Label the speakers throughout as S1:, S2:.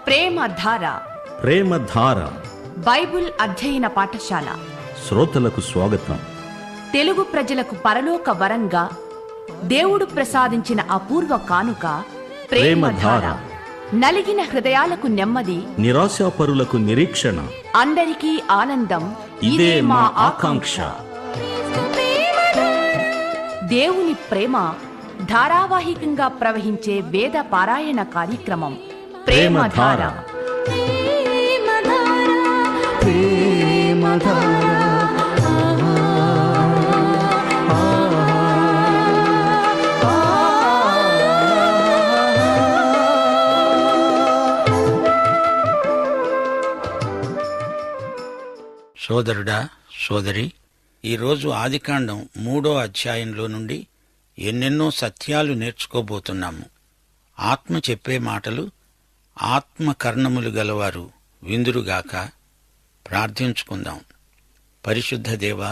S1: ప్రేమధార
S2: ప్రేమధార
S1: Bible అధ్యయన పాఠశాల
S2: శ్రోతలకు స్వాగతం.
S1: తెలుగు ప్రజలకు పరలోక వరంగా దేవుడు ప్రసాదించిన అపూర్వ కానుక ప్రేమధార. నలిగిన హృదయాలకు నెమ్మది,
S2: నిరాశాపరులకు నిరీక్షణ,
S1: అందరికీ ఆనందం.
S2: ఇదే మా ఆకాంక్ష.
S1: దేవుని ప్రేమ ధారావాహికంగా ప్రవహించే వేద పారాయణ కార్యక్రమం ప్రేమధార.
S3: సోదరుడా, సోదరి, ఈరోజు ఆదికాండం 3వ అధ్యాయంలో నుండి ఎన్నెన్నో సత్యాలు నేర్చుకోబోతున్నాము. ఆత్మ చెప్పే మాటలు ఆత్మ కర్ణములు గలవారు విందురుగాక. ప్రార్థించుకుందాం. పరిశుద్ధ దేవా,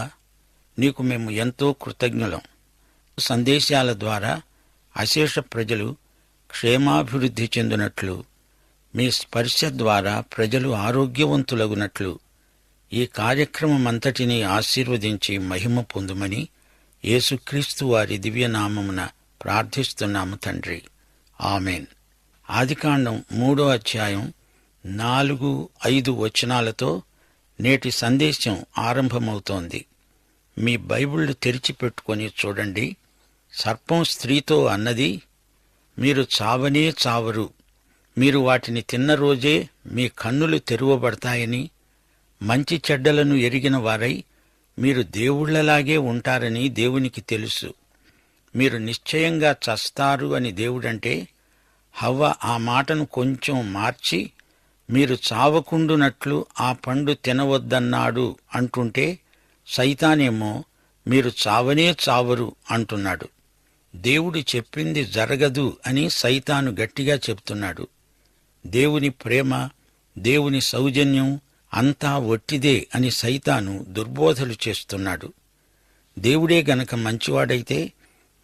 S3: నీకు మేము ఎంతో కృతజ్ఞులం. సందేశాల ద్వారా అశేష ప్రజలు క్షేమాభివృద్ధి చెందినట్లు, మీ స్పర్శ ద్వారా ప్రజలు ఆరోగ్యవంతులగునట్లు ఈ కార్యక్రమమంతటినీ ఆశీర్వదించి మహిమ పొందుమని యేసుక్రీస్తు వారి దివ్యనామమున ప్రార్థిస్తున్నాము తండ్రి. ఆమెన్. ఆదికాండం 3వ అధ్యాయం 4-5 వచనాలతో నేటి సందేశం ఆరంభమవుతోంది. మీ బైబిళ్లు తెరిచిపెట్టుకొని చూడండి. సర్పం స్త్రీతో అన్నది, మీరు చావనే చావరు, మీరు వాటిని తిన్న రోజే మీ కన్నులు తెరువబడతాయని, మంచి చెడ్డలను ఎరిగిన వారై మీరు దేవుళ్లలాగే ఉంటారని దేవునికి తెలుసు. మీరు నిశ్చయంగా చస్తారు అని దేవుడంటే, హవ్వ ఆ మాటను కొంచెం మార్చి మీరు చావకుండునట్లు ఆ పండు తినవద్దన్నాడు అంటుంటే, సైతానేమో మీరు చావనే చావరు అంటున్నాడు. దేవుడు చెప్పింది జరగదు అని సైతాను గట్టిగా చెప్తున్నాడు. దేవుని ప్రేమ, దేవుని సౌజన్యం అంతా ఒట్టిదే అని సైతాను దుర్బోధలు చేస్తున్నాడు. దేవుడే గనక మంచివాడైతే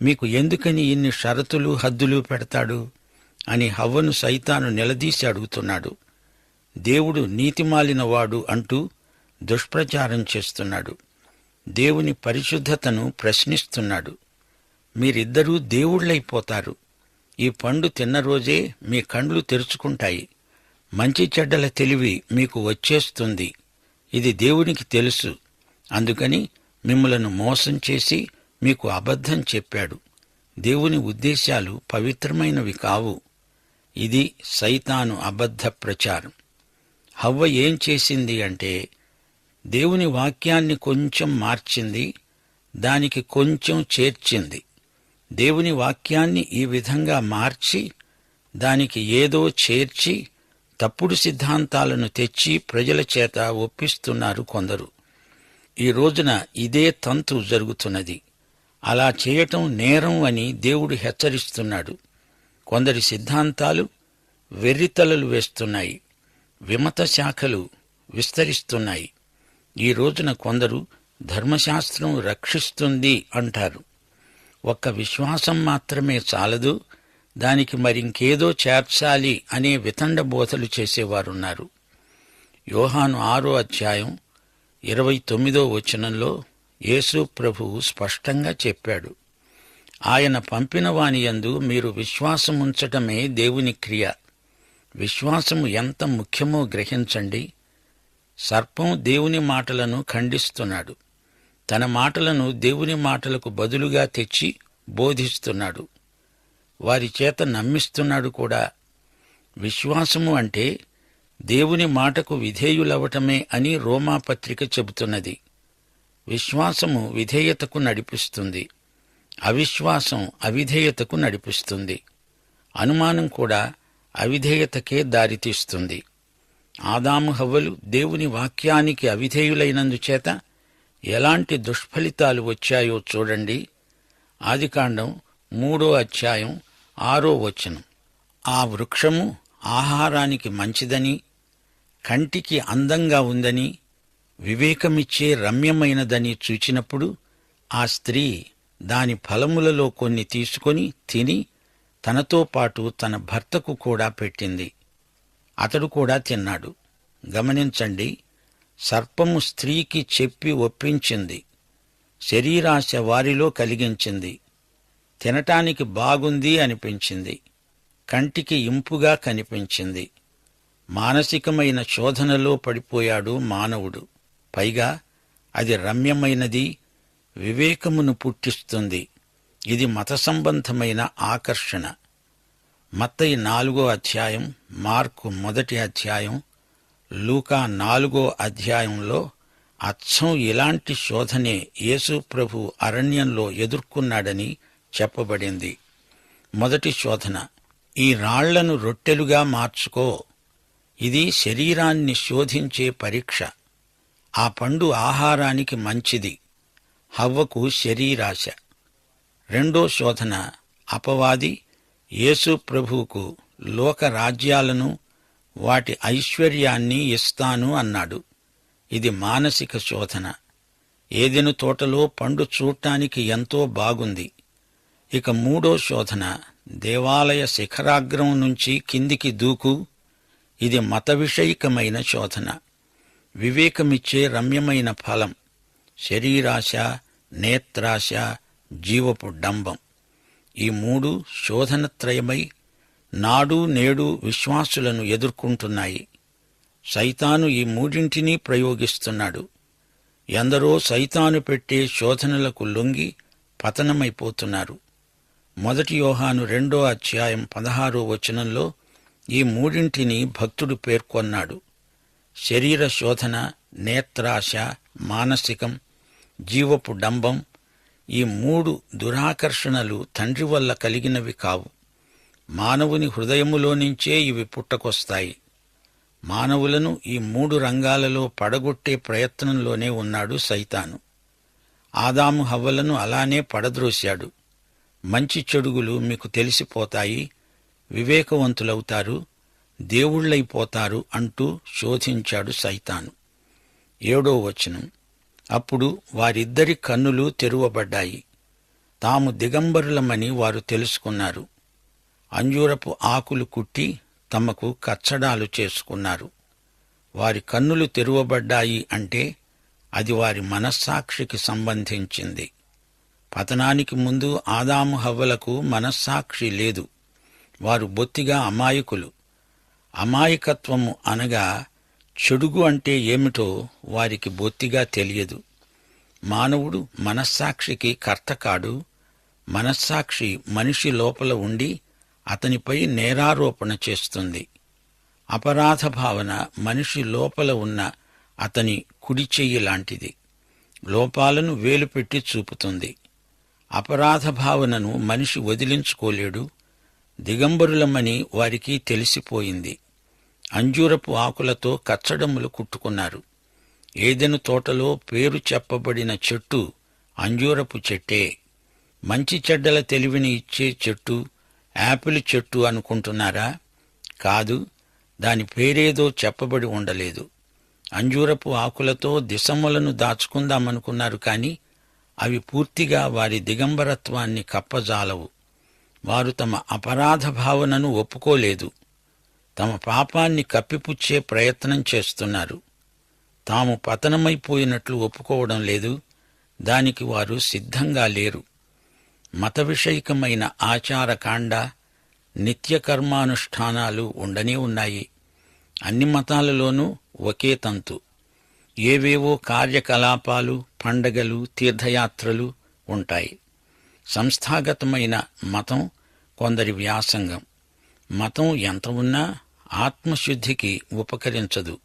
S3: మీకు ఎందుకని ఇన్ని షరతులు హద్దులు పెడతాడు అని హవ్వను సైతాను నిలదీసి అడుగుతున్నాడు. దేవుడు నీతిమాలినవాడు అంటూ దుష్ప్రచారం చేస్తున్నాడు. దేవుని పరిశుద్ధతను ప్రశ్నిస్తున్నాడు. మీరిద్దరూ దేవుళ్ళైపోతారు. ఈ పండు తిన్న రోజే మీ కండ్లు తెరుచుకుంటాయి. మంచి చెడ్డల తెలివి మీకు వచ్చేస్తుంది. ఇది దేవునికి తెలుసు. అందుకని మిమ్మలను మోసం చేసి మీకు అబద్ధం చెప్పాడు. దేవుని ఉద్దేశాలు పవిత్రమైనవి కావు. ఇది సైతాను అబద్ధ ప్రచారం. హవ్వ ఏం చేసింది అంటే, దేవుని వాక్యాన్ని కొంచెం మార్చింది, దానికి కొంచెం చేర్చింది. దేవుని వాక్యాన్ని ఈ విధంగా మార్చి దానికి ఏదో చేర్చి తప్పుడు సిద్ధాంతాలను తెచ్చి ప్రజల చేత ఒప్పిస్తున్నారు కొందరు. ఈ రోజున ఇదే తంతు జరుగుతున్నది. అలా చేయటం నేరం అని దేవుడు హెచ్చరిస్తున్నాడు. కొందరి సిద్ధాంతాలు వెర్రితలలు వేస్తున్నాయి. విమత శాఖలు విస్తరిస్తున్నాయి. ఈ రోజున కొందరు ధర్మశాస్త్రం రక్షిస్తుంది అంటారు. ఒక్క విశ్వాసం మాత్రమే చాలదు, దానికి మరింకేదో చేర్చాలి అనే వితండ బోధలు చేసేవారున్నారు. యోహాను 6వ అధ్యాయం 29వ వచనంలో యేసు ప్రభువు స్పష్టంగా చెప్పాడు, ఆయన పంపిన వాని యందు మీరు విశ్వాసముంచటమే దేవుని క్రియ. విశ్వాసము ఎంత ముఖ్యమో గ్రహించండి. సర్పం దేవుని మాటలను ఖండిస్తున్నాడు. తన మాటలను దేవుని మాటలకు బదులుగా తెచ్చి బోధిస్తున్నాడు. వారి చేత నమ్మిస్తున్నాడు కూడా. విశ్వాసము అంటే దేవుని మాటకు విధేయులవటమే అని రోమాపత్రిక చెబుతున్నది. విశ్వాసము విధేయతకు నడిపిస్తుంది, అవిశ్వాసం అవిధేయతకు నడిపిస్తుంది. అనుమానం కూడా అవిధేయతకే దారితీస్తుంది. ఆదాము హవ్వలు దేవుని వాక్యానికి అవిధేయులైనందుచేత ఎలాంటి దుష్ఫలితాలు వచ్చాయో చూడండి. ఆదికాండం 3వ అధ్యాయం 6వ వచనం. ఆ వృక్షము ఆహారానికి మంచిదని, కంటికి అందంగా ఉందని, వివేకమిచ్చే రమ్యమైనదని చూచినప్పుడు ఆ స్త్రీ దాని ఫలములలో కొన్ని తీసుకొని తిని తనతో పాటు తన భర్తకు కూడా పెట్టింది. అతడు కూడా తిన్నాడు. గమనించండి, సర్పము స్త్రీకి చెప్పి ఒప్పించింది, శరీరాశ వారిలో కలిగించింది. తినటానికి బాగుంది అనిపించింది, కంటికి ఇంపుగా కనిపించింది. మానసికమైన శోధనలో పడిపోయాడు మానవుడు. పైగా అది రమ్యమైనది, వివేకమును పుట్టిస్తుంది. ఇది మత సంబంధమైన ఆకర్షణ. మత్తయి 4వ అధ్యాయం, మార్కు 1వ అధ్యాయం, లూకా 4వ అధ్యాయంలో అచ్చం ఇలాంటి శోధనే యేసు ప్రభు అరణ్యంలో ఎదుర్కొన్నాడని చెప్పబడింది. మొదటి శోధన, ఈ రాళ్లను రొట్టెలుగా మార్చుకో. ఇది శరీరాన్ని శోధించే పరీక్ష. ఆ పండు ఆహారానికి మంచిది. హవ్వకు శరీరాశ. రెండో శోధన, అపవాది యేసు ప్రభువుకు లోక రాజ్యాలను, వాటి ఐశ్వర్యాన్ని ఇస్తాను అన్నాడు. ఇది మానసిక శోధన. ఏదెను తోటలో పండు చూడటానికి ఎంతో బాగుంది. ఇక మూడో శోధన, దేవాలయ శిఖరాగ్రం నుంచి కిందికి దూకు. ఇది మత విషయికమైన శోధన. వివేకమిచ్చే రమ్యమైన ఫలం, శరీరాశ, నేత్రాశ, జీవపు డంబం. ఈ మూడు శోధనత్రయమై నాడు నేడు విశ్వాసులను ఎదుర్కొంటున్నాయి. సైతాను ఈ మూడింటినీ ప్రయోగిస్తున్నాడు. ఎందరో సైతాను పెట్టే శోధనలకు లొంగి పతనమైపోతున్నారు. 1 యోహాను 2వ అధ్యాయం 16వ వచనంలో ఈ మూడింటిని భక్తుడు పేర్కొన్నాడు. శరీర శోధన, నేత్రాశ, మానసికం, జీవపు డంబం. ఈ మూడు దురాకర్షణలు తండ్రి వల్ల కలిగినవి కావు. మానవుని హృదయములోనించే ఇవి పుట్టకొస్తాయి. మానవులను ఈ మూడు రంగాలలో పడగొట్టే ప్రయత్నంలోనే ఉన్నాడు సైతాను. ఆదాము హవ్వలను అలానే పడద్రోశాడు. మంచి చెడుగులు మీకు తెలిసిపోతాయి, వివేకవంతులవుతారు, దేవుళ్లైపోతారు అంటూ శోధించాడు సైతాను. 7వ వచనం, అప్పుడు వారిద్దరి కన్నులు తెరువబడ్డాయి. తాము దిగంబరులమని వారు తెలుసుకున్నారు. అంజూరపు ఆకులు కుట్టి తమకు కచ్చడాలు చేసుకున్నారు. వారి కన్నులు తెరువబడ్డాయి అంటే అది వారి మనస్సాక్షికి సంబంధించింది. పతనానికి ముందు ఆదాము హవ్వలకు మనస్సాక్షి లేదు. వారు బొత్తిగా అమాయకులు. అమాయకత్వము అనగా చెడుగు అంటే ఏమిటో వారికి బొత్తిగా తెలియదు. మానవుడు మనస్సాక్షికి కర్త కాడు. మనస్సాక్షి మనిషి లోపల ఉండి అతనిపై నేరారోపణ చేస్తుంది. అపరాధ భావన మనిషి లోపల ఉన్న అతని కుడి చెయ్యి లాంటిది. లోపాలను వేలుపెట్టి చూపుతుంది. అపరాధ భావనను మనిషి వదిలించుకోలేడు. దిగంబరులమని వారికి తెలిసిపోయింది. అంజూరపు ఆకులతో కచ్చడములు కుట్టుకున్నారు. ఏదెను తోటలో పేరు చెప్పబడిన చెట్టు అంజూరపు చెట్టే. మంచి చెడ్డల తెలివిని ఇచ్చే చెట్టు యాపిల్ చెట్టు అనుకుంటున్నారా? కాదు, దాని పేరేదో చెప్పబడి ఉండలేదు. అంజూరపు ఆకులతో దిశములను దాచుకుందామనుకున్నారు కాని అవి పూర్తిగా వారి దిగంబరత్వాన్ని కప్పజాలవు. వారు తమ అపరాధ భావనను ఒప్పుకోలేదు. తమ పాపాన్ని కప్పిపుచ్చే ప్రయత్నం చేస్తున్నారు. తాము పతనమైపోయినట్లు ఒప్పుకోవడం లేదు. దానికి వారు సిద్ధంగా లేరు. మత విషయికమైన ఆచారకాండ, నిత్యకర్మానుష్ఠానాలు ఉండనే ఉన్నాయి. అన్ని మతాలలోనూ ఒకే తంతు. ఏవేవో కార్యకలాపాలు, పండగలు, తీర్థయాత్రలు ఉంటాయి. సంస్థాగతమైన మతం కొందరి వ్యాసంగం. మతం ఎంత ఉన్నా ఆత్మశుద్ధికి ఉపకరించదు.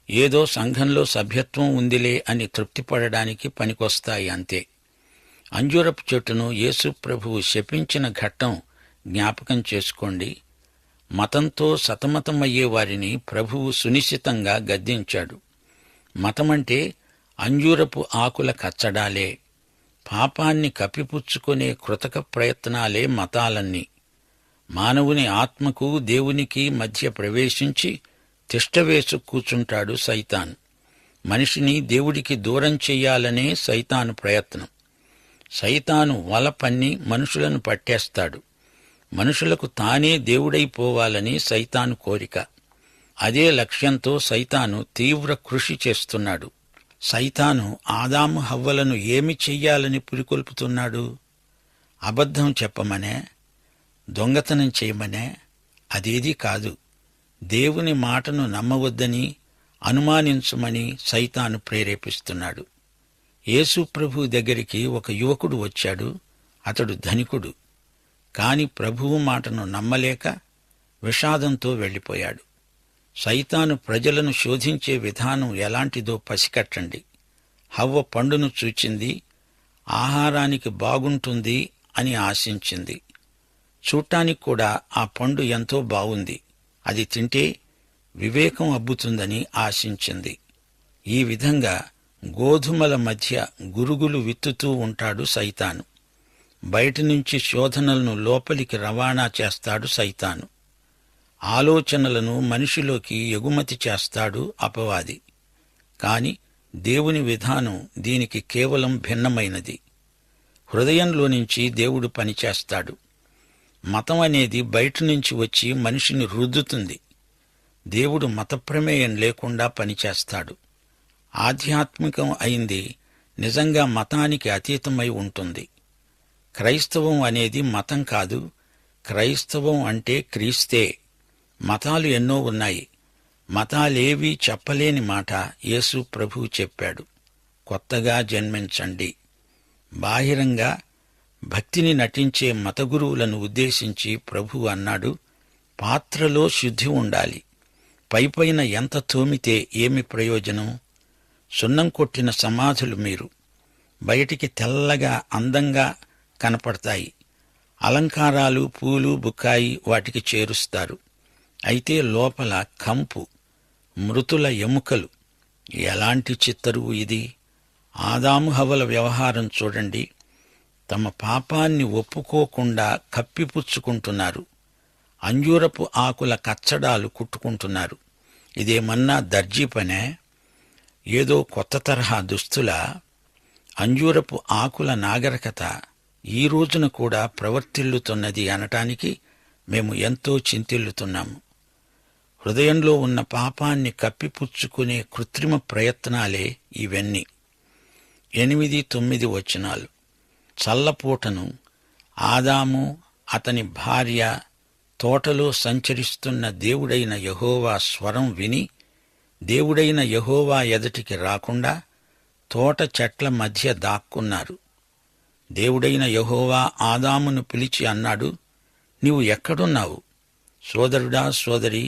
S3: ఏదో సంఘంలో సభ్యత్వం ఉందిలే అని తృప్తిపడడానికి పనికొస్తాయి అంతే. అంజూరపు చెట్టును యేసు ప్రభువు శపించిన ఘట్టం జ్ఞాపకం చేసుకోండి. మతంతో సతమతమయ్యే వారిని ప్రభువు సునిశ్చితంగా గద్దించాడు. మతమంటే అంజూరపు ఆకుల కచ్చడాలే. పాపాన్ని కప్పిపుచ్చుకునే కృతక ప్రయత్నాలే మతాలన్నీ. మానవుని ఆత్మకు దేవునికి మధ్య ప్రవేశించి తిష్టవేసు కూచుంటాడు సైతాను. మనిషిని దేవుడికి దూరం చెయ్యాలనే సైతాను ప్రయత్నం. సైతాను వల పన్ని మనుషులను పట్టేస్తాడు. మనుషులకు తానే దేవుడైపోవాలని సైతాను కోరిక. అదే లక్ష్యంతో సైతాను తీవ్ర కృషి చేస్తున్నాడు. సైతాను ఆదాము హవ్వలను ఏమి చెయ్యాలని పురికొల్పుతున్నాడు? అబద్ధం చెప్పమనే, దొంగతనం చేయమనే? అదేదీ కాదు. దేవుని మాటను నమ్మవద్దని, అనుమానించమని సైతాను ప్రేరేపిస్తున్నాడు. యేసు ప్రభు దగ్గరికి ఒక యువకుడు వచ్చాడు. అతడు ధనికుడు. కాని ప్రభువు మాటను నమ్మలేక విషాదంతో వెళ్ళిపోయాడు. సైతాను ప్రజలను శోధించే విధానం ఎలాంటిదో పసికట్టండి. హవ్వ పండును చూచింది, ఆహారానికి బాగుంటుంది అని ఆశించింది. చూడ్డానికి కూడా ఆ పండు ఎంతో బావుంది. అది తింటే వివేకం అబ్బుతుందని ఆశించింది. ఈ విధంగా గోధుమల మధ్య గురుగులు విత్తుతూ ఉంటాడు సైతాను. బయటి నుంచి శోధనలను లోపలికి రవాణా చేస్తాడు సైతాను. ఆలోచనలను మనిషిలోకి ఎగుమతి చేస్తాడు అపవాది. కాని దేవుని విధానం దీనికి కేవలం భిన్నమైనది. హృదయంలో నుంచి దేవుడు పనిచేస్తాడు. మతం అనేది బయట నుంచి వచ్చి మనిషిని రుద్దుతుంది. దేవుడు మత ప్రమేయం లేకుండా పనిచేస్తాడు. ఆధ్యాత్మికం అయింది నిజంగా మతానికి అతీతమై ఉంటుంది. క్రైస్తవం అనేది మతం కాదు. క్రైస్తవం అంటే క్రీస్తే. మతాలు ఎన్నో ఉన్నాయి. మతాలేవీ చెప్పలేని మాట యేసు ప్రభువు చెప్పాడు. కొత్తగా జన్మించండి. బాహిరంగా భక్తిని నటించే మతగురువులను ఉద్దేశించి ప్రభువు అన్నాడు, పాత్రలో శుద్ధి ఉండాలి. పైపైన ఎంత తోమితే ఏమి ప్రయోజనం? సున్నం కొట్టిన సమాధులు మీరు. బయటికి తెల్లగా అందంగా కనపడతాయి. అలంకారాలు, పూలు, బుక్కాయి వాటికి చేరుస్తారు. అయితే లోపల కంపు, మృతుల ఎముకలు. ఎలాంటి చిత్తరువు ఇది! ఆదాము హవ్వల వ్యవహారం చూడండి. తమ పాపాన్ని ఒప్పుకోకుండా కప్పిపుచ్చుకుంటున్నారు. అంజూరపు ఆకుల కచ్చడాలు కుట్టుకుంటున్నారు. ఇదేమన్నా దర్జీ పనే? ఏదో కొత్త తరహా దుస్తులా? అంజూరపు ఆకుల నాగరికత ఈ రోజున కూడా ప్రవర్తిల్లుతున్నది అనటానికి మేము ఎంతో చింతిల్లుతున్నాము. హృదయంలో ఉన్న పాపాన్ని కప్పిపుచ్చుకునే కృత్రిమ ప్రయత్నాలే ఇవన్నీ. 8-9 వచనాలు. చల్లపూటను ఆదాము, అతని భార్య తోటలో సంచరిస్తున్న దేవుడైన యెహోవా స్వరం విని, దేవుడైన యెహోవా ఎదుటికి రాకుండా తోట చెట్ల మధ్య దాక్కున్నారు. దేవుడైన యెహోవా ఆదామును పిలిచి అన్నాడు, నీవు ఎక్కడున్నావు? సోదరుడా, సోదరి,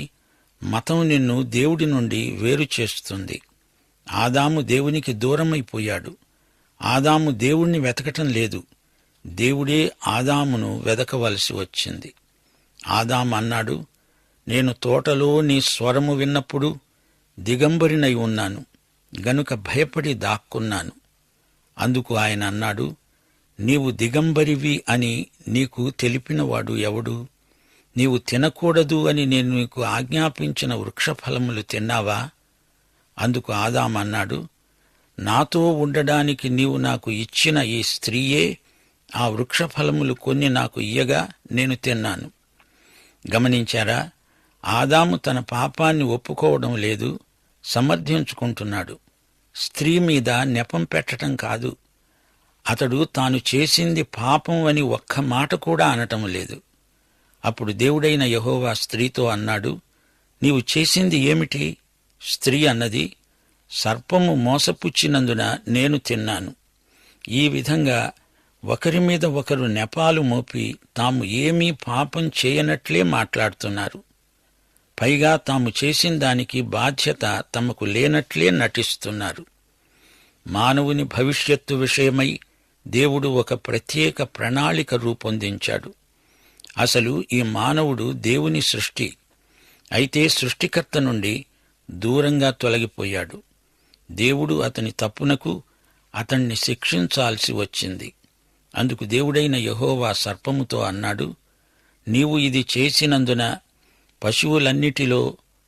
S3: మతం నిన్ను దేవుడి నుండి వేరు చేస్తుంది. ఆదాము దేవునికి దూరమైపోయాడు. ఆదాము దేవుణ్ణి వెతకటం లేదు. దేవుడే ఆదామును వెదకవలసి వచ్చింది. ఆదాము అన్నాడు, నేను తోటలో నీ స్వరము విన్నప్పుడు దిగంబరినై ఉన్నాను, గనుక భయపడి దాక్కున్నాను. అందుకు ఆయన అన్నాడు, నీవు దిగంబరివి అని నీకు తెలిపినవాడు ఎవడు? నీవు తినకూడదు అని నేను నీకు ఆజ్ఞాపించిన వృక్షఫలములు తిన్నావా? అందుకు ఆదాము అన్నాడు, నాతో ఉండడానికి నీవు నాకు ఇచ్చిన ఈ స్త్రీయే ఆ వృక్షఫలములు కొన్ని నాకు ఇయ్యగా నేను తిన్నాను. గమనించారా? ఆదాము తన పాపాన్ని ఒప్పుకోవడం లేదు, సమర్థించుకుంటున్నాడు. స్త్రీ మీద నెపం పెట్టడం కాదు. అతడు తాను చేసింది పాపం అని ఒక్క మాట కూడా అనటం లేదు. అప్పుడు దేవుడైన యెహోవా స్త్రీతో అన్నాడు, నీవు చేసింది ఏమిటి? స్త్రీ అన్నది, సర్పము మోసపుచ్చినందున నేను తిన్నాను. ఈ విధంగా ఒకరి మీద ఒకరు నెపాలు మోపి తాము ఏమీ పాపం చేయనట్లే మాట్లాడుతున్నారు. పైగా తాము చేసిన దానికి బాధ్యత తమకు లేనట్లే నటిస్తున్నారు. మానవుని భవిష్యత్తు విషయమై దేవుడు ఒక ప్రత్యేక ప్రణాళిక రూపొందించాడు. అసలు ఈ మానవుడు దేవుని సృష్టి. అయితే సృష్టికర్త నుండి దూరంగా తొలగిపోయాడు. దేవుడు అతని తప్పునకు అతణ్ణి శిక్షించాల్సి వచ్చింది. అందుకు దేవుడైన యెహోవా సర్పముతో అన్నాడు, నీవు ఇది చేసినందున పశువులన్నిటిలో,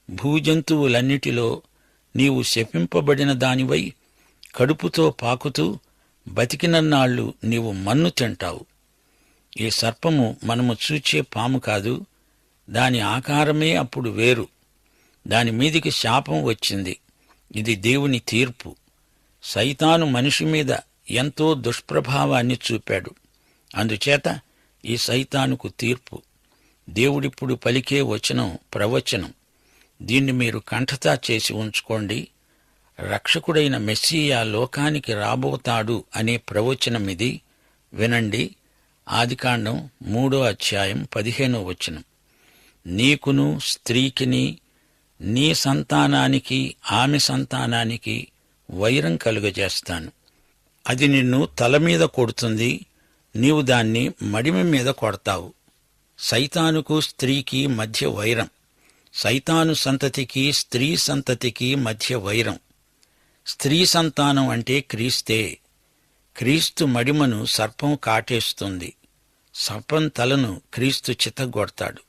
S3: భూజంతువులన్నిటిలో నీవు శపింపబడిన దానివై కడుపుతో పాకుతూ బతికినన్నాళ్లు నీవు మన్ను తింటావు. ఈ సర్పము మనము చూచే పాము కాదు, దాని ఆకారమే అప్పుడు వేరు. దాని మీదికి శాపం వచ్చింది. ఇది దేవుని తీర్పు. సైతాను మనిషి మీద ఎంతో దుష్ప్రభావాన్ని చూపాడు. అందుచేత ఈ సైతానుకు తీర్పు. దేవుడిప్పుడు పలికే వచనం ప్రవచనం. దీన్ని మీరు కంఠతా చేసి ఉంచుకోండి. రక్షకుడైన మెస్సీయా లోకానికి రాబోతాడు అనే ప్రవచనమిది. వినండి. ఆదికాండం 3:15 నీకును స్త్రీకిని నీ సంతానానికి ఆమె సంతానానికి వైరం కలుగజేస్తాను. అది నిన్ను తల మీద కొడుతుంది, నీవు దాన్ని మడిమ మీద కొడతావు. సైతానుకు స్త్రీకి మధ్య వైరం. సైతాను సంతతికి స్త్రీ సంతతికి మధ్య వైరం. స్త్రీ సంతానం అంటే క్రీస్తే. క్రీస్తు మడిమను సర్పం కాటేస్తుంది. సర్పం తలను క్రీస్తు చితగ్గొడతాడు.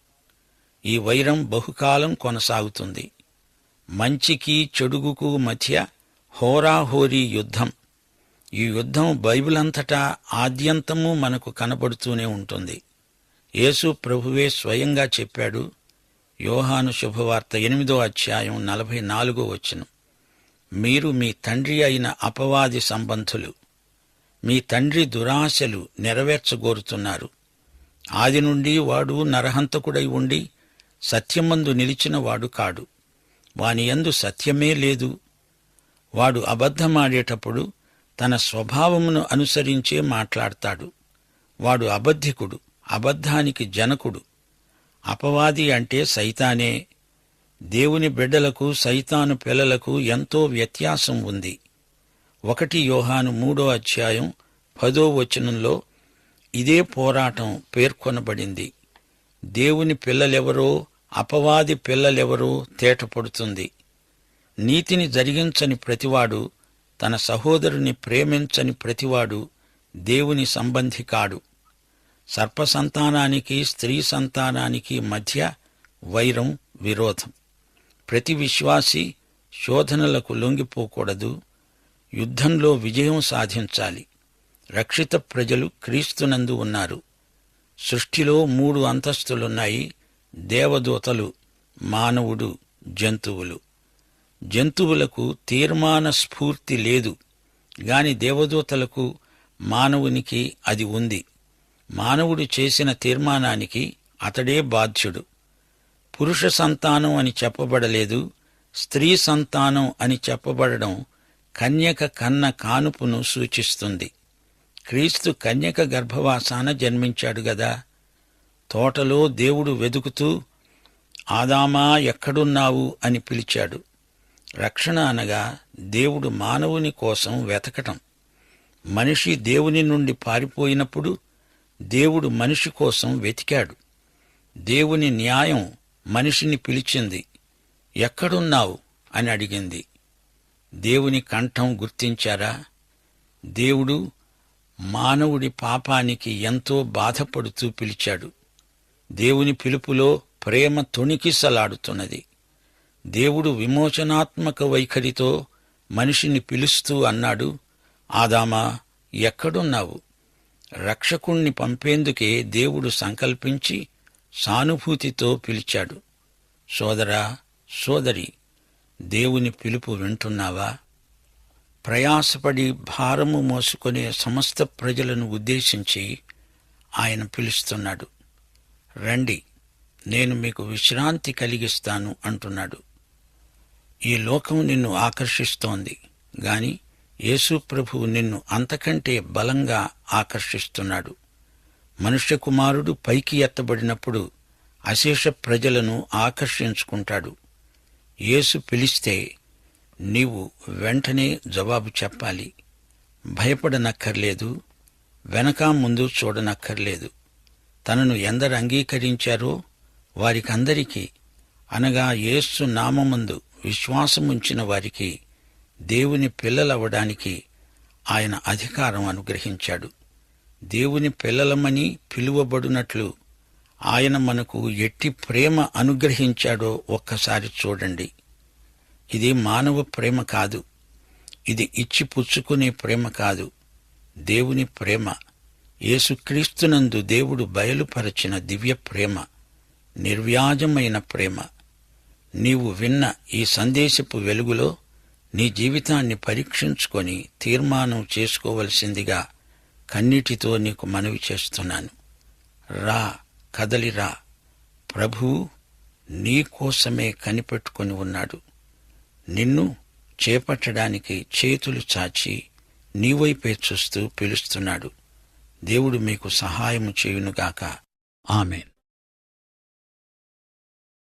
S3: ఈ వైరం బహుకాలం కొనసాగుతుంది. మంచికి చెడుగుకు మధ్య హోరాహోరీ యుద్ధం. ఈ యుద్ధం బైబిలంతటా ఆద్యంతము మనకు కనబడుతూనే ఉంటుంది. యేసు ప్రభువే స్వయంగా చెప్పాడు. యోహాను శుభవార్త 8:44 మీరు మీ తండ్రి అయిన అపవాది సంబంధులు. మీ తండ్రి దురాశలు నెరవేర్చగోరుతున్నారు. ఆది నుండి వాడు నరహంతకుడై ఉండి సత్యమందు నిలిచినవాడు కాడు. వాని యందు సత్యమే లేదు. వాడు అబద్ధమాడేటప్పుడు తన స్వభావమును అనుసరించే మాట్లాడతాడు. వాడు అబద్ధికుడు, అబద్ధానికి జనకుడు. అపవాది అంటే సైతానే. దేవుని బిడ్డలకు సైతాను పిల్లలకు ఎంతో వ్యత్యాసం ఉంది. 1 యోహాను 3:10 ఇదే పోరాటం పేర్కొనబడింది. దేవుని పిల్లలెవరో అపవాది పిల్లలెవరో తేటపడుతుంది. నీతిని జరిగించని ప్రతివాడు, తన సహోదరుని ప్రేమించని ప్రతివాడు దేవుని సంబంధి కాడు. సర్పసంతానానికి స్త్రీ సంతానానికి మధ్య వైరం, విరోధం. ప్రతి విశ్వాసి శోధనలకు లొంగిపోకూడదు. యుద్ధంలో విజయం సాధించాలి. రక్షిత ప్రజలు క్రీస్తునందు ఉన్నారు. సృష్టిలో 3 అంతస్తులున్నాయి. దేవదూతలు, మానవుడు, జంతువులు. జంతువులకు తీర్మాన స్ఫూర్తి లేదు గాని దేవదూతలకు, మానవునికి అది ఉంది. మానవుడు చేసిన తీర్మానానికి అతడే బాధ్యుడు. పురుష సంతానం అని చెప్పబడలేదు, స్త్రీ సంతానం అని చెప్పబడడం కన్యక కన్న కానుపును సూచిస్తుంది. క్రీస్తు కన్యక గర్భవాసాన జన్మించాడు గదా. తోటలో దేవుడు వెదుకుతూ ఆదామా ఎక్కడున్నావు అని పిలిచాడు. రక్షణ అనగా దేవుడు మానవుని కోసం వెతకటం. మనిషి దేవుని నుండి పారిపోయినప్పుడు దేవుడు మనిషి కోసం వెతికాడు. దేవుని న్యాయం మనిషిని పిలిచింది. ఎక్కడున్నావు అని అడిగింది. దేవుని కంఠం గుర్తించారా? దేవుడు మానవుడి పాపానికి ఎంతో బాధపడుతూ పిలిచాడు. దేవుని పిలుపులో ప్రేమ తొణికిసలాడుతున్నది. దేవుడు విమోచనాత్మక వైఖరితో మనిషిని పిలుస్తూ అన్నాడు, ఆదామా ఎక్కడున్నావు? రక్షకుణ్ణి పంపేందుకే దేవుడు సంకల్పించి సానుభూతితో పిలిచాడు. సోదరా, సోదరి, దేవుని పిలుపు వింటున్నావా? ప్రయాసపడి భారము మోసుకునే సమస్త ప్రజలను ఉద్దేశించి ఆయన పిలుస్తున్నాడు. రండి, నేను మీకు విశ్రాంతి కలిగిస్తాను అంటున్నాడు. ఈ లోకం నిన్ను ఆకర్షిస్తోంది గాని యేసు ప్రభువు నిన్ను అంతకంటే బలంగా ఆకర్షిస్తున్నాడు. మనుష్య కుమారుడు పైకి ఎత్తబడినప్పుడు అశేష ప్రజలను ఆకర్షించుకుంటాడు. యేసు పిలిస్తే నీవు వెంటనే జవాబు చెప్పాలి. భయపడనక్కర్లేదు, వెనక ముందు చూడనక్కర్లేదు. తనను ఎందరు అంగీకరించారో వారికందరికీ, అనగా యేసు నామమందు విశ్వాసముంచిన వారికి దేవుని పిల్లలవడానికి ఆయన అధికారం అనుగ్రహించాడు. దేవుని పిల్లలమని పిలువబడినట్లు ఆయన మనకు ఎట్టి ప్రేమ అనుగ్రహించాడో ఒక్కసారి చూడండి. ఇది మానవ ప్రేమ కాదు. ఇది ఇచ్చి పుచ్చుకునే ప్రేమ కాదు. దేవుని ప్రేమ, యేసుక్రీస్తునందు దేవుడు బయలుపరచిన దివ్య ప్రేమ, నిర్వ్యాజమైన ప్రేమ. నీవు విన్న ఈ సందేశపు వెలుగులో నీ జీవితాన్ని పరీక్షించుకొని తీర్మానం చేసుకోవలసిందిగా కన్నీటితో నీకు మనవి చేస్తున్నాను. రా, కదలిరా. ప్రభువు నీ కోసమే కనిపెట్టుకొని ఉన్నాడు. నిన్ను చేపట్టడానికి చేతులు చాచి నీవైపే చూస్తూ పిలుస్తున్నాడు. దేవుడు మీకు సహాయము చేయునుగాక. ఆమేన్.